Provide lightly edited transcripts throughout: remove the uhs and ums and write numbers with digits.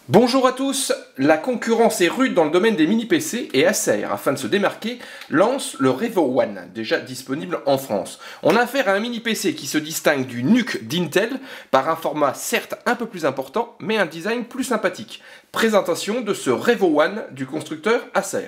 Bonjour à tous, la concurrence est rude dans le domaine des mini-PC et Acer, afin de se démarquer, lance le Revo One, déjà disponible en France. On a affaire à un mini-PC qui se distingue du NUC d'Intel par un format certes un peu plus important, mais un design plus sympathique. Présentation de ce Revo One du constructeur Acer.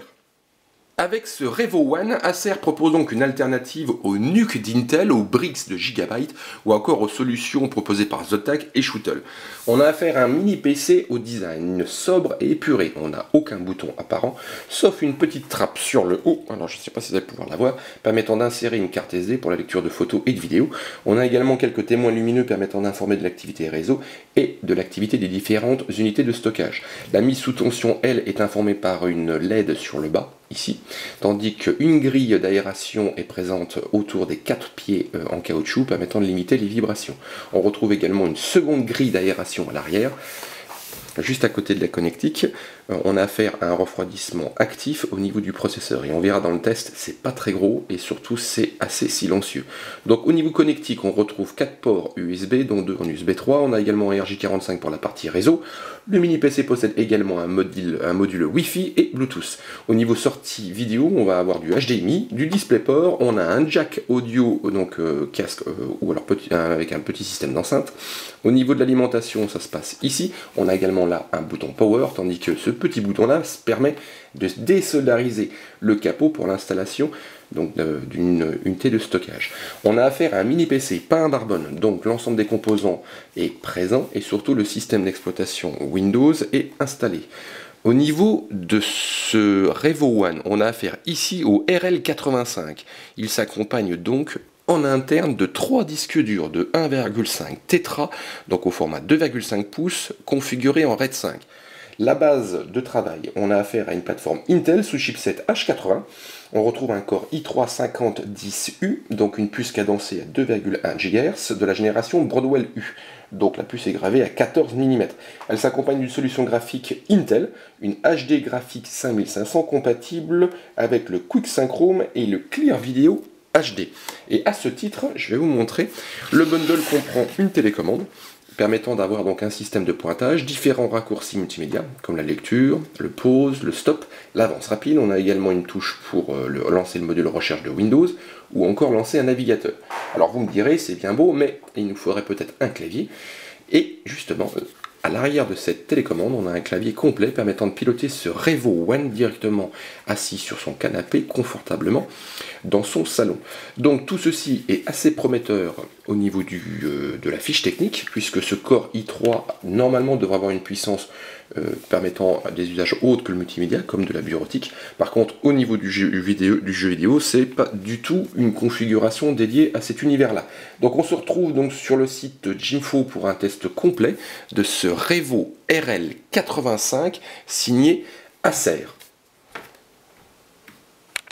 Avec ce Revo One, Acer propose donc une alternative au NUC d'Intel, aux briques de Gigabyte ou encore aux solutions proposées par Zotac et Shuttle. On a affaire à un mini PC au design sobre et épuré. On n'a aucun bouton apparent, sauf une petite trappe sur le haut, alors je ne sais pas si vous allez pouvoir la voir, permettant d'insérer une carte SD pour la lecture de photos et de vidéos. On a également quelques témoins lumineux permettant d'informer de l'activité réseau et de l'activité des différentes unités de stockage. La mise sous tension, elle, est informée par une LED sur le bas, ici, tandis qu'une grille d'aération est présente autour des 4 pieds en caoutchouc permettant de limiter les vibrations. On retrouve également une seconde grille d'aération à l'arrière. Juste à côté de la connectique, on a affaire à un refroidissement actif au niveau du processeur. Et on verra dans le test, c'est pas très gros et surtout c'est assez silencieux. Donc au niveau connectique, on retrouve 4 ports USB, dont 2 en USB 3. On a également un RJ45 pour la partie réseau. Le mini PC possède également un module Wi-Fi et Bluetooth. Au niveau sortie vidéo, on va avoir du HDMI, du DisplayPort, on a un jack audio, donc casque ou alors avec un petit système d'enceinte. Au niveau de l'alimentation, ça se passe ici. On a également là un bouton Power, tandis que ce petit bouton-là permet de désolariser le capot pour l'installation d'une unité de stockage. On a affaire à un mini PC, pas un barbone, donc l'ensemble des composants est présent et surtout le système d'exploitation Windows est installé. Au niveau de ce Revo One, on a affaire ici au RL85. Il s'accompagne donc en interne de 3 disques durs de 1,5 Tétra, donc au format 2,5 pouces, configuré en RAID 5. La base de travail, on a affaire à une plateforme Intel sous chipset H80. On retrouve un Core i3 5010U, donc une puce cadencée à 2,1 GHz de la génération Broadwell U. Donc la puce est gravée à 14 mm. Elle s'accompagne d'une solution graphique Intel, une HD graphique 5500 compatible avec le Quick Synchrome et le Clear Video HD. Et à ce titre, je vais vous montrer, le bundle comprend une télécommande, permettant d'avoir donc un système de pointage, différents raccourcis multimédia, comme la lecture, le pause, le stop, l'avance rapide. On a également une touche pour lancer le module recherche de Windows, ou encore lancer un navigateur. Alors vous me direz, c'est bien beau, mais il nous faudrait peut-être un clavier. Et justement, à l'arrière de cette télécommande, on a un clavier complet permettant de piloter ce Revo One directement assis sur son canapé, confortablement, dans son salon. Donc tout ceci est assez prometteur au niveau de la fiche technique, puisque ce Core i3 normalement devrait avoir une puissance permettant des usages autres que le multimédia, comme de la bureautique. Par contre, au niveau du jeu vidéo, c'est pas du tout une configuration dédiée à cet univers-là. Donc on se retrouve donc sur le site Jinfo pour un test complet de ce Revo RL85 signé Acer.